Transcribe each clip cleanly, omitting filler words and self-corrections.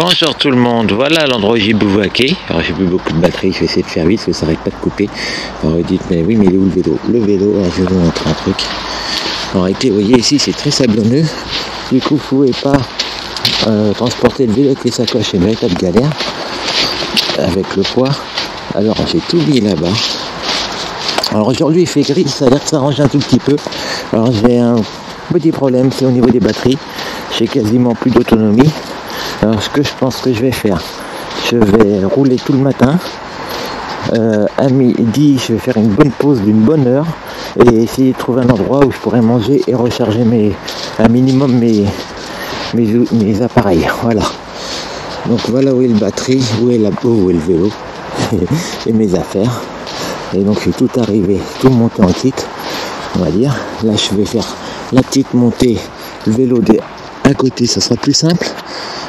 Bonjour tout le monde, voilà l'endroit où j'ai bivouaqué. Alors j'ai plus beaucoup de batterie, je vais essayer de faire vite parce que ça n'arrête pas de couper. Alors vous dites mais oui mais il est où le vélo? Le vélo, alors je vais vous montrer un truc. En réalité vous voyez ici c'est très sablonneux. Du coup vous ne pouvez pas transporter le vélo avec les sacoches, c'est une véritable galère avec le poids. Alors j'ai tout mis là-bas. Alors aujourd'hui il fait gris, ça a l'air de s'arranger un tout petit peu. Alors j'ai un petit problème, c'est au niveau des batteries. J'ai quasiment plus d'autonomie. Alors ce que je pense que je vais faire, je vais rouler tout le matin. À midi, je vais faire une bonne pause d'une bonne heure et essayer de trouver un endroit où je pourrais manger et recharger un minimum mes appareils. Voilà. Donc voilà où est la batterie, où est le vélo et mes affaires. Et donc je vais tout arriver, tout monter en kit, on va dire. Là je vais faire la petite montée, le vélo à côté, ça sera plus simple.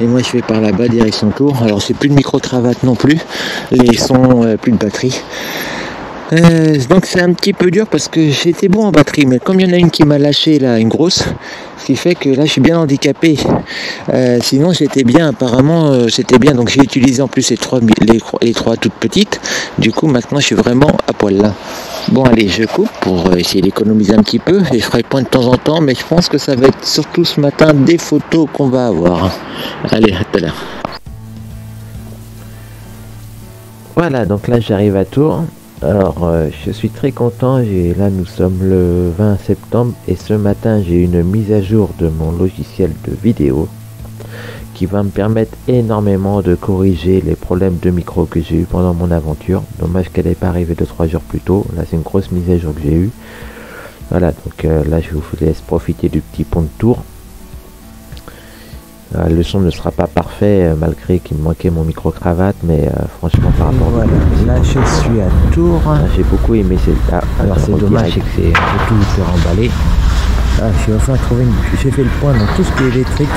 Et moi je vais par là-bas, direction Tours. Alors c'est plus de micro-cravate non plus, les sons, plus de batterie. Donc c'est un petit peu dur parce que j'étais bon en batterie, mais comme il y en a une qui m'a lâché là, une grosse, ce qui fait que là je suis bien handicapé. Sinon j'étais bien, apparemment c'était bien, donc j'ai utilisé en plus les trois toutes petites. Du coup maintenant je suis vraiment à poil là. Bon allez, je coupe pour essayer d'économiser un petit peu et je ferai le point de temps en temps, mais je pense que ça va être surtout ce matin des photos qu'on va avoir. Allez, à tout à l'heure. Voilà, donc là j'arrive à Tours. Alors je suis très content, là nous sommes le 20 septembre et ce matin j'ai une mise à jour de mon logiciel de vidéo qui va me permettre énormément de corriger les problèmes de micro que j'ai eu pendant mon aventure. Dommage qu'elle n'ait pas arrivé 2-3 jours plus tôt, là c'est une grosse mise à jour que j'ai eue. Voilà, donc là je vous laisse profiter du petit pont de Tours. Le son ne sera pas parfait malgré qu'il me manquait mon micro-cravate, mais franchement par rapport voilà, là je suis à Tours. J'ai beaucoup aimé alors c'est dommage, c'est que c'est tout faire emballer. J'ai enfin trouvé j'ai fait le point dans tout ce qui est électrique.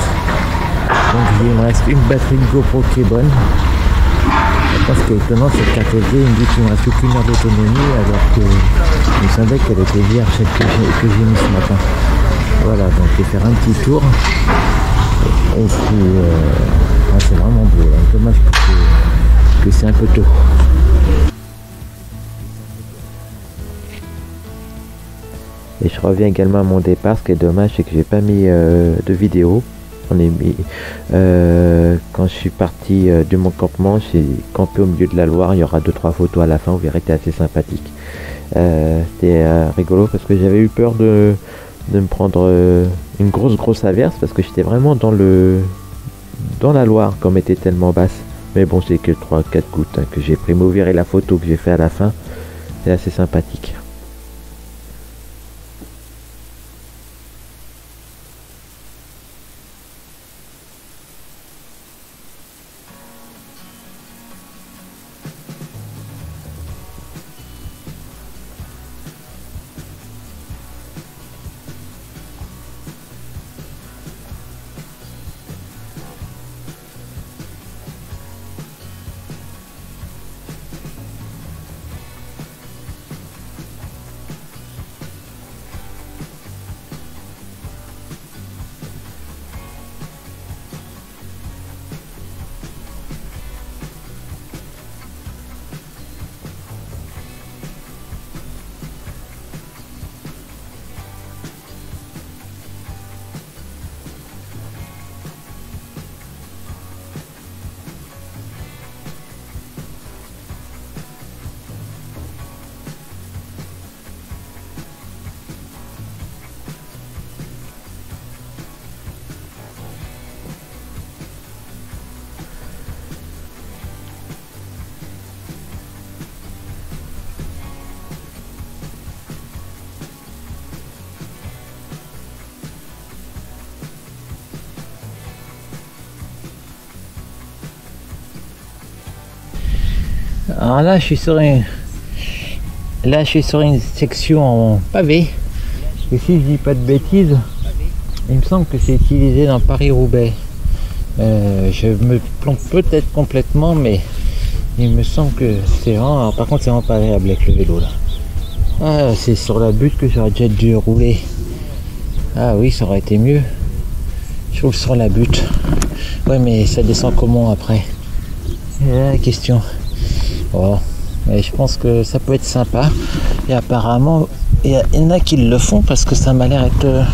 Donc il me reste une batterie de GoPro qui est bonne. Après, ce qui est étonnant, c'est que quand il me dit qu'il ne me reste aucune heure d'autonomie, alors que il me semblait qu'elle était vierge, celle que j'ai mis ce matin. Voilà, donc je vais faire un petit tour. Et c'est vraiment beau, là. Dommage que c'est un peu tôt. Et je reviens également à mon départ. Ce qui est dommage, c'est que j'ai pas mis de vidéo. On est mis quand je suis parti de mon campement, j'ai campé au milieu de la Loire. Il y aura 2-3 photos à la fin, vous verrez, c'était assez sympathique. C'était rigolo parce que j'avais eu peur de me prendre une grosse averse parce que j'étais vraiment dans la Loire comme était tellement basse. Mais bon, c'est que 3-4 gouttes que j'ai pris. Mais vous verrez la photo que j'ai fait à la fin, c'est assez sympathique. Alors là je suis sur une section en pavé. Et si je dis pas de bêtises, il me semble que c'est utilisé dans Paris-Roubaix. Je me plombe peut-être complètement, mais il me semble que c'est vraiment... Alors, par contre c'est vraiment pas agréable avec le vélo là. Ah, c'est sur la butte que j'aurais déjà dû rouler. Ah oui, ça aurait été mieux. Je trouve sur la butte. Ouais, mais ça descend comment après? La question. Bon, mais je pense que ça peut être sympa. Et apparemment, il y en a qui le font parce que ça m'a l'air être...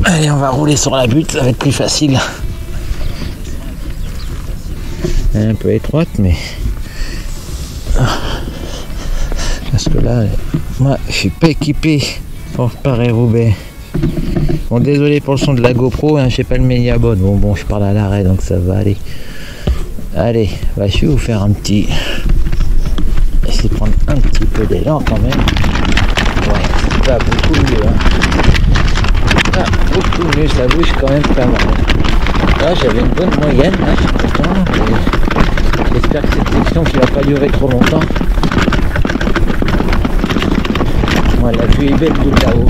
Allez, on va rouler sur la butte, ça va être plus facile. Elle est un peu étroite, mais... Parce que là, moi, je suis pas équipé pour Paris-Roubaix. Bon, désolé pour le son de la GoPro, hein, je sais pas le Mediabone. Bon, je parle à l'arrêt, donc ça va aller. Allez, bah, je vais vous faire un petit... Essayer de prendre un petit peu d'élan quand même. Ouais, c'est pas beaucoup mieux. Hein. Ah, beaucoup mieux, ça bouge quand même pas mal. Là, j'avais une bonne moyenne, là, je suis content. J'espère que cette section qui va pas durer trop longtemps. Moi, la vue est belle de là-haut.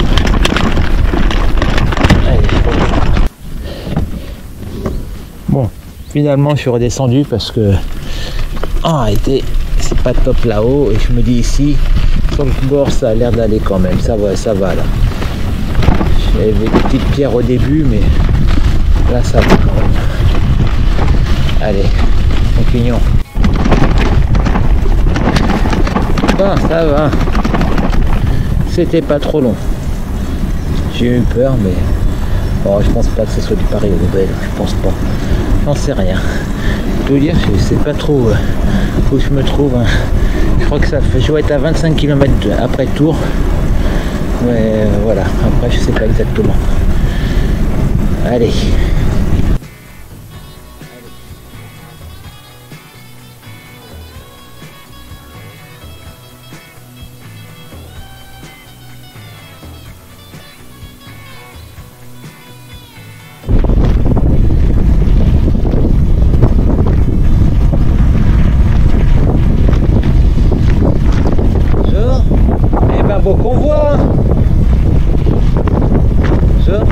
Bon, finalement je suis redescendu parce que en réalité c'est pas top là-haut et je me dis ici sur le bord ça a l'air d'aller quand même, ça va là. J'avais des petites pierres au début mais là ça va quand même. Allez, continuons. Bon, ça va. C'était pas trop long. J'ai eu peur mais bon, je pense pas que ce soit du Paris-Roubaix, je pense pas. J'en sais rien. Je veux dire, je sais pas trop où je me trouve. Hein. Je crois que ça fait, je dois être à 25 km après Tours. Mais voilà, après je sais pas exactement. Allez. Beau convoi. Ça.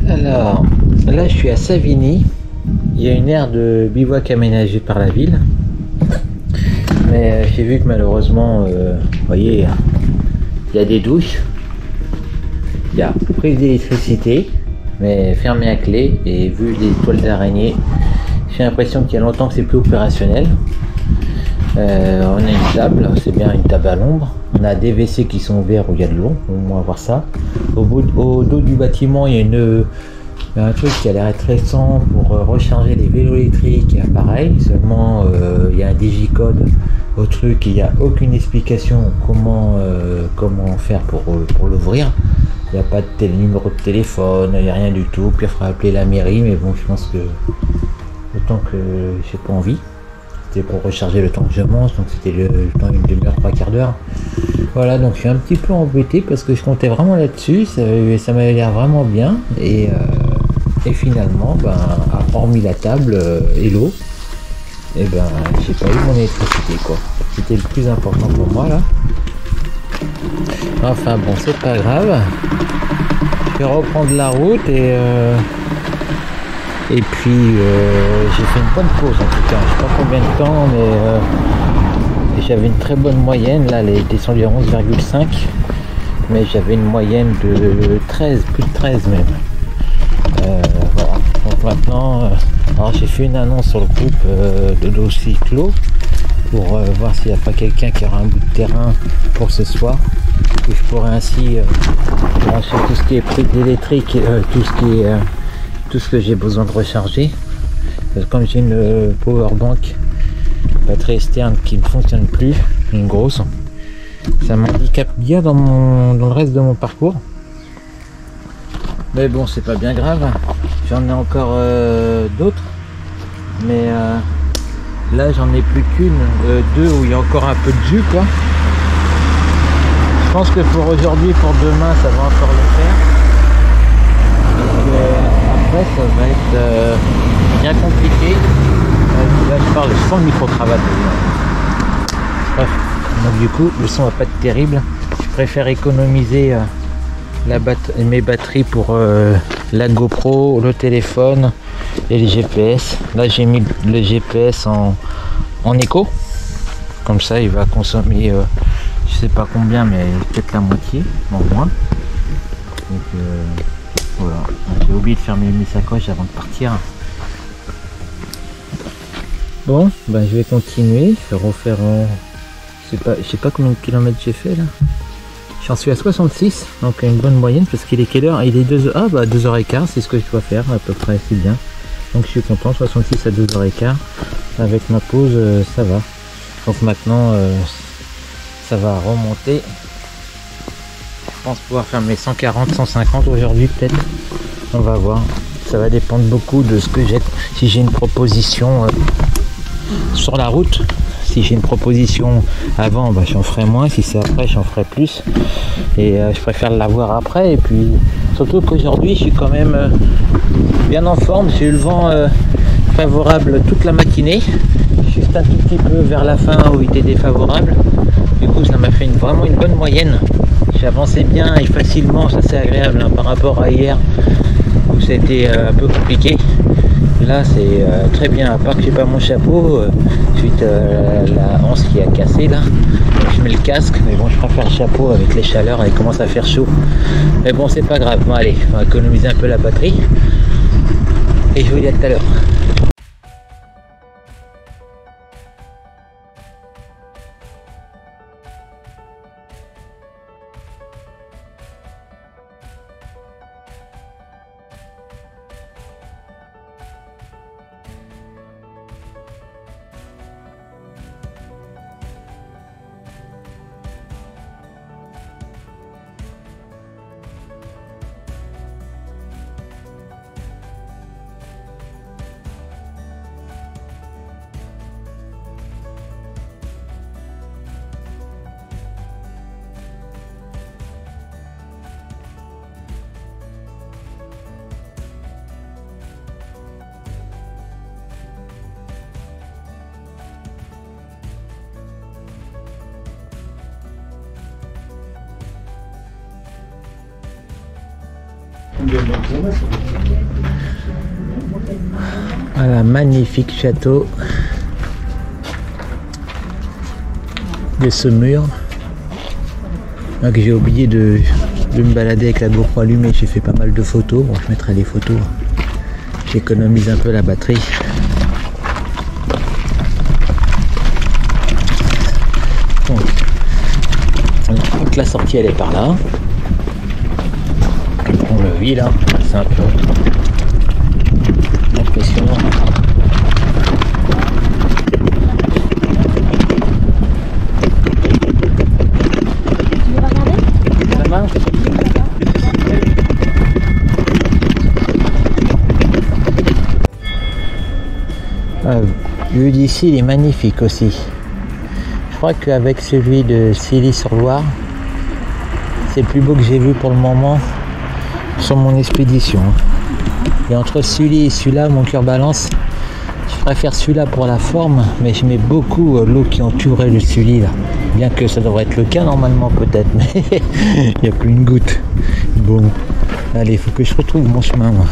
Alors, là je suis à Savigny, il y a une aire de bivouac aménagée par la ville, mais j'ai vu que malheureusement, vous voyez, il y a des douches, il y a prise d'électricité, mais fermée à clé, et vu les toiles d'araignée, j'ai l'impression qu'il y a longtemps que c'est plus opérationnel. On a une table, c'est bien une table à l'ombre. On a des WC qui sont ouverts où il y a de l'eau, on va voir ça. Au dos du bâtiment, il y a un truc qui a l'air très récent pour recharger les vélos électriques. Pareil, seulement il y a un digicode au truc, il n'y a aucune explication comment faire pour l'ouvrir. Il n'y a pas de numéro de téléphone, il n'y a rien du tout. Puis il faudra appeler la mairie, mais bon, je pense que autant que j'ai pas envie. C'était pour recharger le temps que je mange, donc c'était le temps d'une demi-heure, 3/4 d'heure. Voilà, donc je suis un petit peu embêté parce que je comptais vraiment là-dessus, ça m'avait l'air vraiment bien, et finalement, ben, hormis la table et l'eau, et ben j'ai pas eu mon électricité quoi. C'était le plus important pour moi là. Enfin bon, c'est pas grave. Je vais reprendre la route et puis j'ai fait une bonne pause en tout cas, je sais pas combien de temps, mais j'avais une très bonne moyenne, là elle est descendue à 11,5, mais j'avais une moyenne de 13, plus de 13 même. Voilà, donc maintenant, alors j'ai fait une annonce sur le groupe de Docyclo pour voir s'il n'y a pas quelqu'un qui aura un bout de terrain pour ce soir, où je pourrais ainsi brancher tout ce qui est prise électrique, tout ce que j'ai besoin de recharger. Parce que comme j'ai une powerbank batterie externe qui ne fonctionne plus, une grosse, ça m'handicape bien dans le reste de mon parcours. Mais bon, c'est pas bien grave, j'en ai encore d'autres, mais là j'en ai plus qu'une, deux où il y a encore un peu de jus quoi. Je pense que pour aujourd'hui, pour demain, ça va encore le faire. Donc, après ça va être bien compliqué. Là je parle sans le micro-cravate. Bref, donc du coup le son va pas être terrible. Je préfère économiser mes batteries pour la GoPro, le téléphone et les GPS. Là j'ai mis le GPS en éco. Comme ça il va consommer je sais pas combien, mais peut-être la moitié, en moins. Donc voilà, j'ai oublié de fermer mes sacoches avant de partir. Bon, bah, je vais continuer, je vais refaire en... je sais pas combien de kilomètres j'ai fait là. J'en suis à 66, donc une bonne moyenne parce qu'il est quelle heure? Il est 2h, ah bah 2h15, c'est ce que je dois faire à peu près, c'est bien. Donc je suis content, 66 à 2h15. Avec ma pause, ça va. Donc maintenant, ça va remonter. Je pense pouvoir faire mes 140, 150 aujourd'hui peut-être. On va voir. Ça va dépendre beaucoup de ce que j'ai. Si j'ai une proposition sur la route, si j'ai une proposition avant, bah, j'en ferai moins. Si c'est après, j'en ferai plus. Et je préfère l'avoir après. Et puis surtout qu'aujourd'hui, je suis quand même bien en forme. J'ai eu le vent favorable toute la matinée. Juste un tout petit peu vers la fin où il était défavorable. Du coup, ça m'a fait vraiment une bonne moyenne. J'ai avancé bien et facilement, ça c'est agréable hein, par rapport à hier où ça a été un peu compliqué. Là c'est très bien, à part que j'ai pas mon chapeau suite à la hanche qui a cassé là. Donc, je mets le casque, mais bon je préfère le chapeau avec les chaleurs, il commence à faire chaud. Mais bon c'est pas grave, bon allez, on va économiser un peu la batterie. Et je vous dis à tout à l'heure. Voilà, magnifique château de Saumur. Donc j'ai oublié de me balader avec la GoPro allumée, j'ai fait pas mal de photos. Bon, je mettrai les photos, j'économise un peu la batterie. Donc la sortie elle est par là. On le vit là, c'est un peu impressionnant. Tu veux regarder? Ça marche? Vu d'ici il est magnifique aussi. Je crois qu'avec celui de Silly-sur-Loire, c'est le plus beau que j'ai vu pour le moment sur mon expédition. Et entre celui et celui-là, mon cœur balance. Je préfère celui-là pour la forme, mais j'aimais beaucoup l'eau qui entourait le Sully là. Bien que ça devrait être le cas normalement peut-être, mais il n'y a plus une goutte. Bon, allez, il faut que je retrouve mon chemin moi.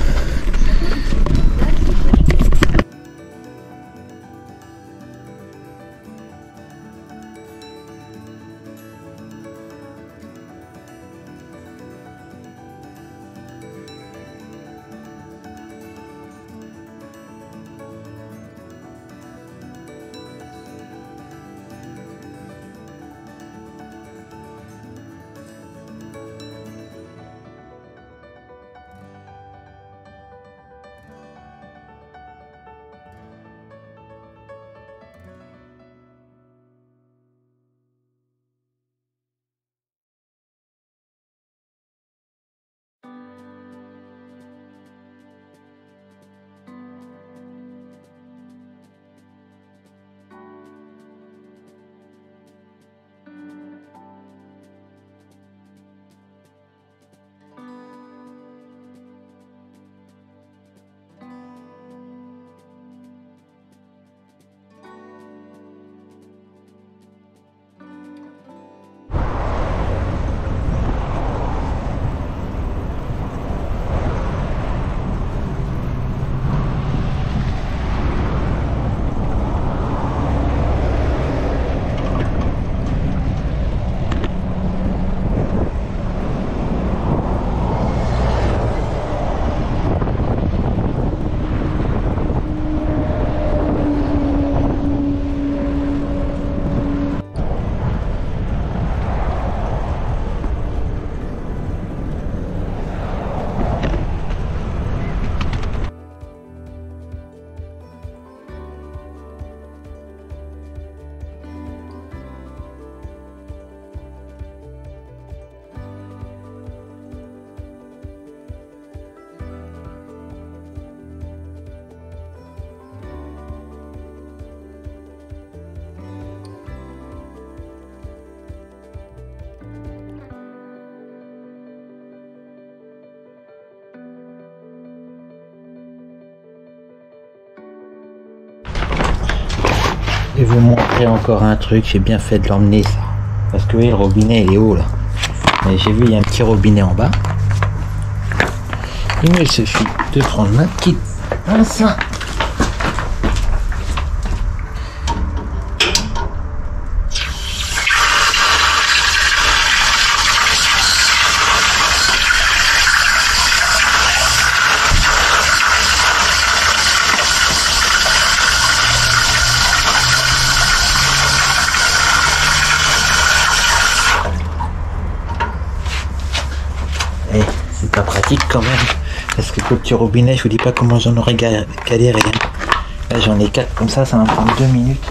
vais vous montrer encore un truc, j'ai bien fait de l'emmener ça. Parce que oui, le robinet il est haut là. Mais j'ai vu il y a un petit robinet en bas. Il me suffit de prendre ma petite pince. Et c'est pas pratique quand même. Parce que le petit robinet, je vous dis pas comment j'en aurais galéré. Là j'en ai 4 comme ça va me prendre 2 minutes.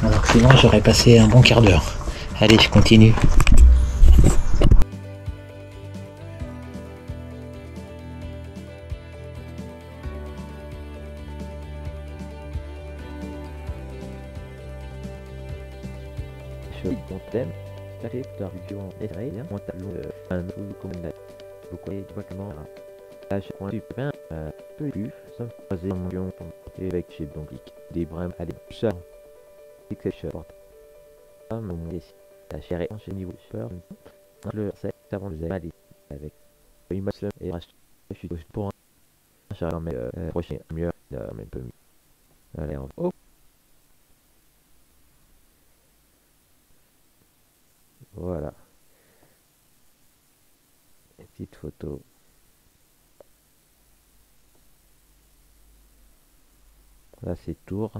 Alors que sinon j'aurais passé un bon quart d'heure. Allez, je continue. Mon thème, c'est la religion israélienne, mon talon, un autre comme une beaucoup de documents. Là, je prends du pain, peu plus, sans croiser mon lion, et avec chez donc des brins à des chats, et que je porte. Mon décide, la chair est en chez niveau peur, le sait, avant le zéma, avec une masse et rachet, je suis pour un chat, mais prochain, mieux, même peu mieux. Allez, on va. Voilà. Une petite photo. Là c'est Tours.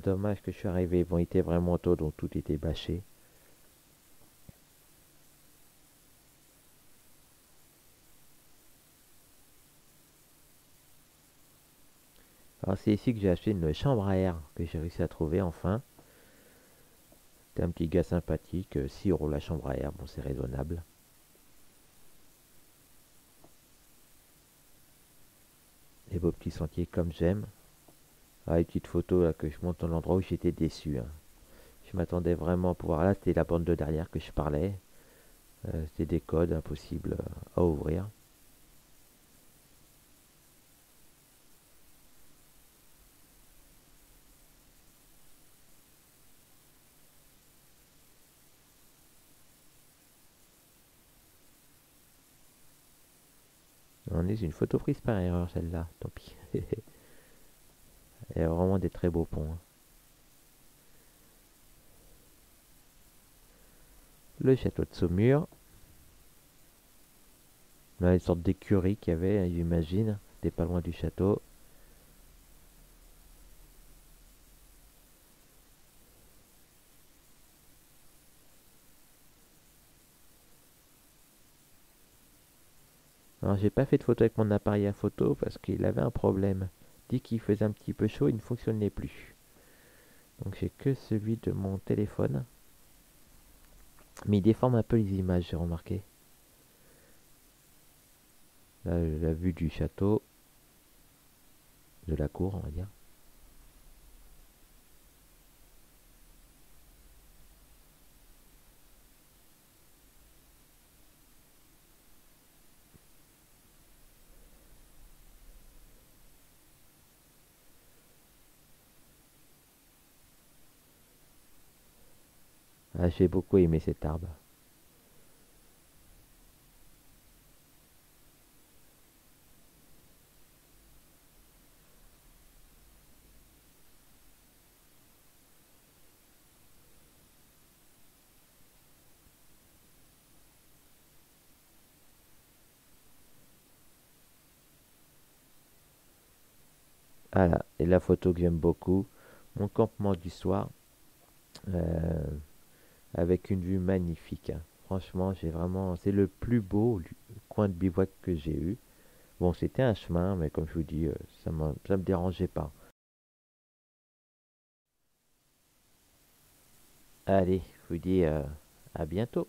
Dommage que je suis arrivé. Bon, il était vraiment tôt, donc tout était bâché. Alors c'est ici que j'ai acheté une chambre à air que j'ai réussi à trouver enfin. C'était un petit gars sympathique, 6 € la chambre à air, bon c'est raisonnable. Les beaux petits sentiers comme j'aime. Ah, une petite photo là que je monte dans l'endroit où j'étais déçu. Hein. Je m'attendais vraiment à pouvoir. Là c'était la bande de derrière que je parlais. C'était des codes impossibles à ouvrir. On est une photo prise par erreur celle-là, tant pis. Il y a vraiment des très beaux ponts. Hein. Le château de Saumur. Là, une sorte d'écurie qu'il y avait, hein, j'imagine. C'était pas loin du château. Alors j'ai pas fait de photo avec mon appareil à photo parce qu'il avait un problème. Dès qu'il faisait un petit peu chaud, il ne fonctionnait plus. Donc j'ai que celui de mon téléphone. Mais il déforme un peu les images, j'ai remarqué. Là, la vue du château. De la cour, on va dire. Ah, j'ai beaucoup aimé cet arbre. Voilà, et la photo que j'aime beaucoup, mon campement du soir, euh, avec une vue magnifique. Hein. Franchement, j'ai vraiment, c'est le plus beau coin de bivouac que j'ai eu. Bon, c'était un chemin, mais comme je vous dis, ça me dérangeait pas. Allez, je vous dis à bientôt.